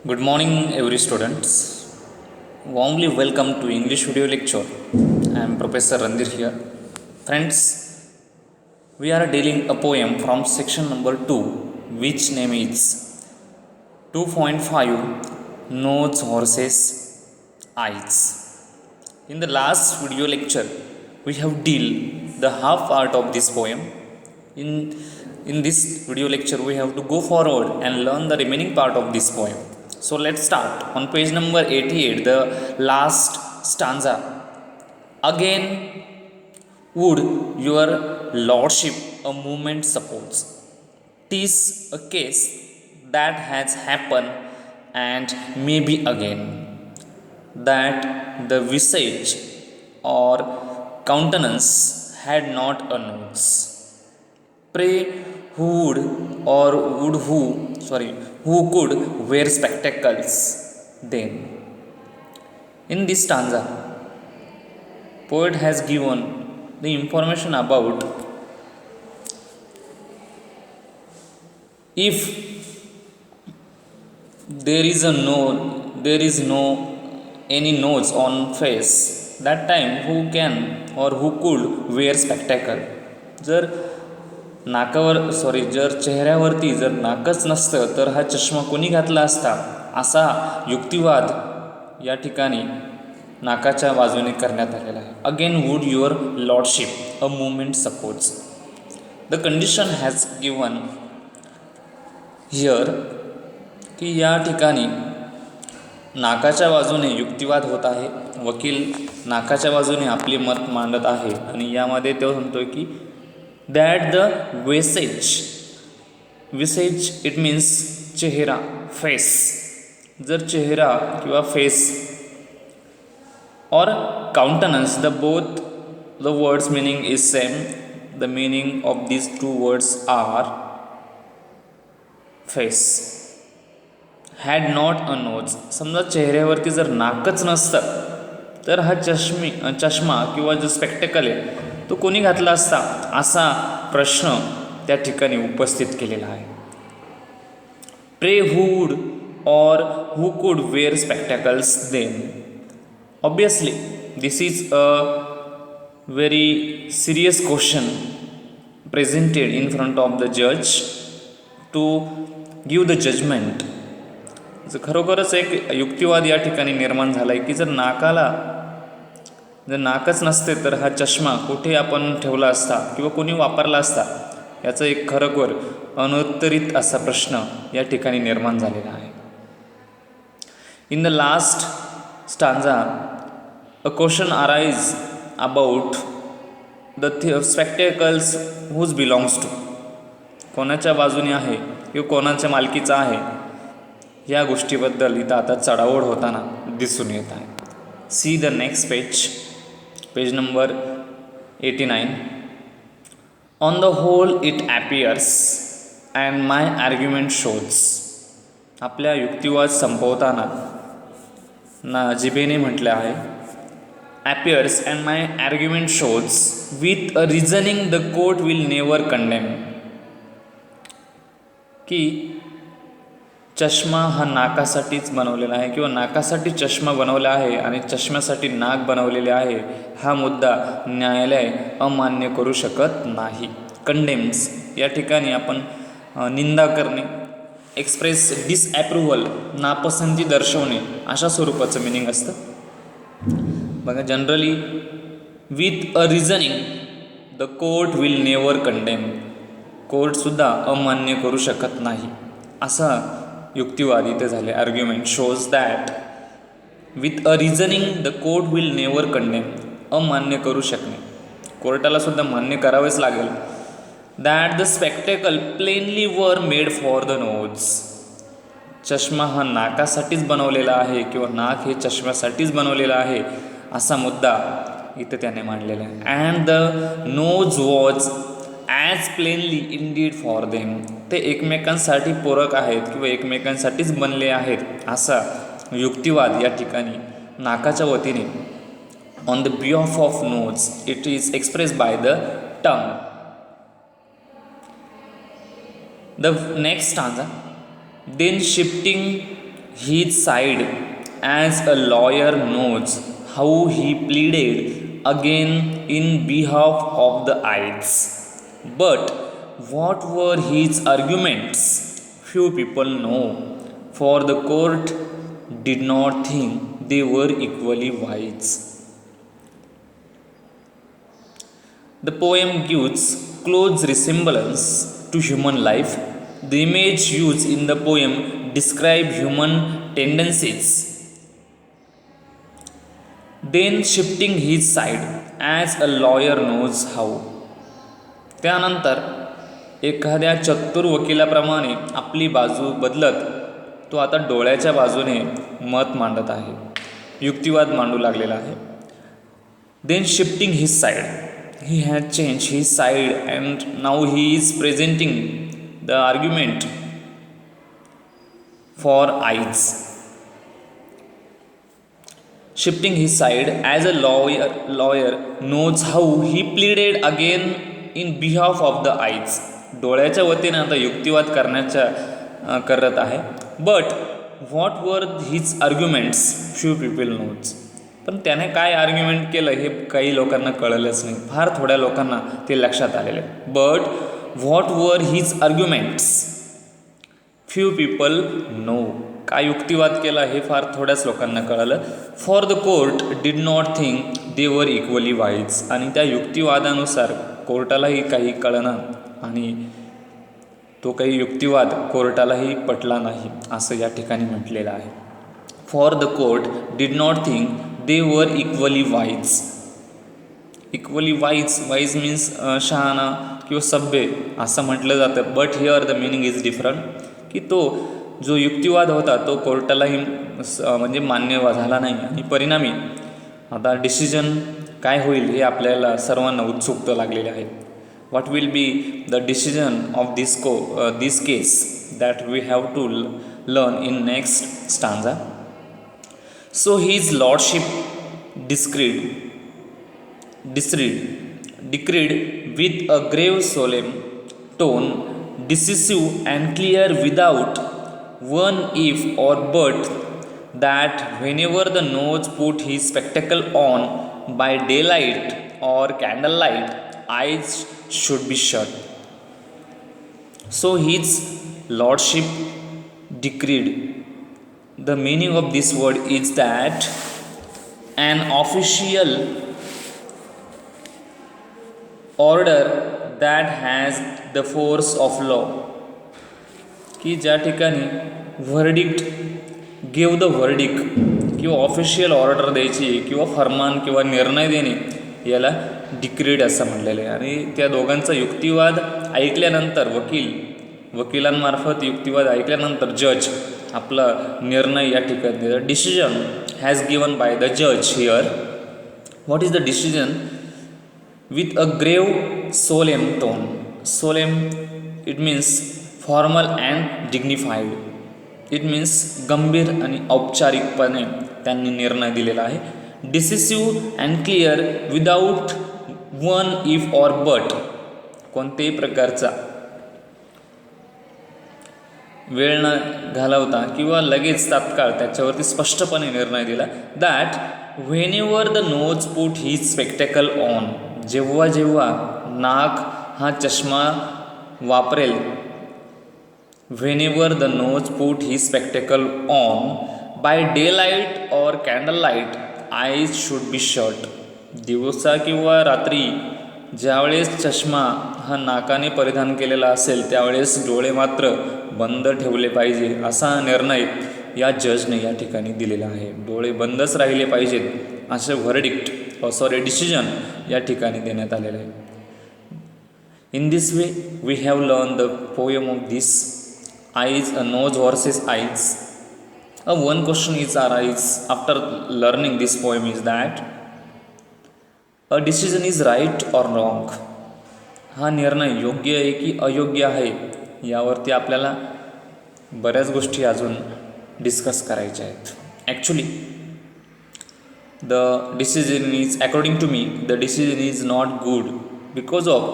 Good morning, every students. Warmly welcome to English video lecture. I am Professor Randir here. Friends, we are dealing a poem from section number 2, which name is 2.5 Nodes, Horses, Eyes. In the last video lecture, we have deal the half part of this poem. In this video lecture, we have to go forward and learn the remaining part of this poem. So let's start. On page number 88, the last stanza. Again, would your lordship a moment suppose? 'Tis a case that has happened and maybe again, that the visage or countenance had not a nose. Pray who would or would who could wear spectacles then? In this stanza, poet has given the information about if there is no any nose on face, that time who can or who could wear spectacle. जर चेहऱ्यावरती जर नाकच नसतं तर हा चष्मा कोणी घातला असता, असा युक्तिवाद या ठिकाणी नाकाच्या बाजूने करण्यात आलेला आहे. Again would your lordship a moment suppose. The condition has given here की या ठिकाणी नाकाच्या बाजूने युक्तिवाद होत आहे. वकील नाकाच्या बाजूने आपले मत मांडत आहे आणि यामध्ये तो म्हणतोय की that the visage it means चेहरा, face. जर चेहरा किंवा face or countenance, the both the words meaning is same. The meaning of these two words are face. had not a nose. समजा चेहऱ्यावरती जर नाकच नसतं तर हा चष्मा किंवा जो स्पेक्टेकल आहे तो कोणी घातला असता, असा प्रश्न त्या ठिकाणी उपस्थित केलेला आहे. प्रे हू wood or who could wear spectacles then. Obviously this is a very serious question presented in front of the जज टू गिव्ह द जजमेंट. खरोखरच एक युक्तिवाद या ठिकाणी निर्माण झाला आहे की जर नाकच नसते तर हा चष्मा कुठे आपण ठेवला असता किंवा कोणी वापरला असता, याचा एक खरोखर अनुत्तरित असा प्रश्न या ठिकाणी निर्माण झालेला आहे. In the last stanza a question arise about the spectacles whose belongs to. कोणाच्या बाजूने आहे किंवा कोणाच्या मालकीचा आहे, या गोष्टीबद्दल इथं आता चढाओढ होताना दिसून येत आहे. See the next page number 89. On the whole it appears and my argument shows. आपल्या युक्तिवाद संपवताना जिबेने म्हटलं आहे appears and my argument shows with a reasoning the court will never condemn. की चष्मा हा नाकासाठीच बनवलेला आहे किंवा नाकासाठी चष्मा बनवला आहे आणि चष्म्यासाठी नाक बनवलेले आहे, हा मुद्दा न्यायालय अमान्य करू शकत नाही. कंडेम्स या ठिकाणी आपण निंदा करणे, एक्सप्रेस डिसॲप्रुव्हल, नापसंती दर्शवणे, अशा स्वरूपाचं मिनिंग असतं. बघा, generally with a reasoning the court will never condemn. कोर्टसुद्धा अमान्य करू शकत नाही असा युक्तिवाद इथे झाले. Argument shows that with a reasoning the court will never condemn. अमान्य करू शकणे, कोर्टाला सुद्धा मान्य करावेच लागेल. That the spectacle plainly were made for the nose. चष्मा हा नाकासाठीच बनवलेला आहे किंवा नाक हे चष्म्यासाठीच बनवलेला आहे, असा मुद्दा इथे त्याने मांडलेला आहे. And the nose was as plainly Indeed for them. ते एकमेकांसाठी पूरक आहेत किंवा एकमेकांसाठीच बनले आहेत, असा युक्तिवाद या ठिकाणी नाकाच्या वतीने on the behalf of nose it is express by the tongue. The next stanza, then shifting his side as a lawyer knows how he pleaded again in behalf of the Ides. But what were his arguments? Few people know, for the court did not think they were equally wise. The poem gives close resemblance to human life. The image used in the poem describe human tendencies. Then shifting his side as a lawyer knows how. त्यानंतर एखाद्या चतुर वकिलाप्रमाणे आपली बाजू बदलत तो आता डोळ्याच्या बाजूने मत मांडत आहे, युक्तिवाद मांडू लागलेला आहे. Then shifting his side, he had changed his side and now he is presenting the argument for Ides. Shifting his side as a lawyer knows how he pleaded again in behalf of the Ides. डोळ्याच्या वतीने आता युक्तिवाद करत आहे. But what were his arguments few people knows. पण त्याने काय argument केलं हे काही लोकांना कळलंच नाही, फार थोड्या लोकांना ते लक्षात आलेले. But what were his arguments few people know. काय युक्तिवाद केला हे फार थोड्याच लोकांना कळलं. For the court did not think they वर इक्वली वाईज. आणि त्या युक्तिवादानुसार कोर्टालाही काही कळना आणि तो काही युक्तिवाद कोर्टालाही पटला नाही असं या ठिकाणी म्हटलेलं आहे. For the court did not think they वर equally wise. Equally wise means शहाणा किंवा सभ्य असं म्हटलं जातं. But here the meaning is different, की तो जो युक्तिवाद होता तो कोर्टालाही म्हणजे मान्य झाला नाही आणि परिणामी आता डिसिजन काय होईल हे आपल्याला सर्वांना उत्सुकता लागलेली आहे. What will be the decision of this case that we have to learn in next stanza. So his lordship decreed with a grave solemn tone, decisive and clear without one if or but, that whenever the nose put his spectacle on by daylight or candlelight, eyes should be shut. So his lordship decreed. The meaning of this word is that an official order that has the force of law. की ज्या ठिकाणी व्हर्डिक्ट give the व्हर्डिक्ट किंवा official order द्यायची किंवा फरमान किंवा निर्णय देणे याला डिक्रीड असं म्हटलेलं आहे. आणि त्या दोघांचा युक्तिवाद ऐकल्यानंतर वकिलांमार्फत युक्तिवाद ऐकल्यानंतर जज आपला निर्णय या ठिकाणी decision has given by the जज here. What is the decision? With a grave solemn tone. Solemn it means formal and dignified. It means गंभीर आणि औपचारिकपणे त्यांनी निर्णय दिलेला आहे. Decisive and clear without one if or but. कोणत्याही प्रकारचा वेळ न घालवता किंवा लगेच तात्काळ त्याच्यावरती स्पष्टपणे निर्णय दिला. That whenever the nose put his spectacle on. जेव्हा जेव्हा नाक हा चष्मा वापरेल, whenever the nose put his spectacle on by day light or candle light, eyes should be shut. दिवसा किंवा रात्री ज्यावेळेस चष्मा हा नाकाने परिधान केलेला असेल त्यावेळेस डोळे मात्र बंद ठेवले पाहिजे असा निर्णय या जजने या ठिकाणी दिलेला आहे. डोळे बंदच राहिले पाहिजेत असे डिसिजन या ठिकाणी देण्यात आलेले आहे. In this way we have learn the poem of this eyes, a nose versus eyes. One question is arise after learning this poem is that a decision is right or wrong. हा निर्णय योग्य आहे की अयोग्य आहे यावरती आपल्याला बऱ्याच गोष्टी अजून डिस्कस करायच्या आहेत. Actually the decision is, according to me, the decision is not good because of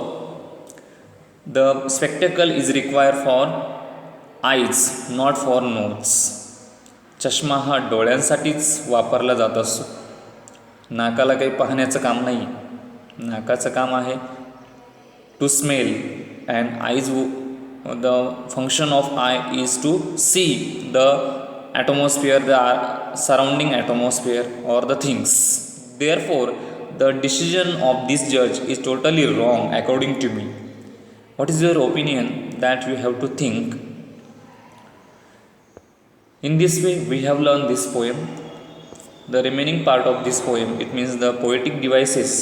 the spectacle is required for eyes, not for nose. चष्मा हा डोळ्यांसाठीच वापरला जात असतो. नाकाला काही पाहण्याचं काम नाही. नाकाचं काम आहे to smell and eyes the function of eye is to see the atmosphere, the surrounding atmosphere or the things. Therefore the decision of this जज is totally wrong according to me. What is your opinion that you have to think? In this way, we have learned this poem. The remaining part of this poem, it means the poetic devices.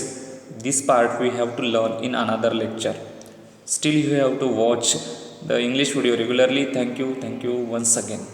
This part we have to learn in another lecture. Still, you have to watch the English video regularly. Thank you once again.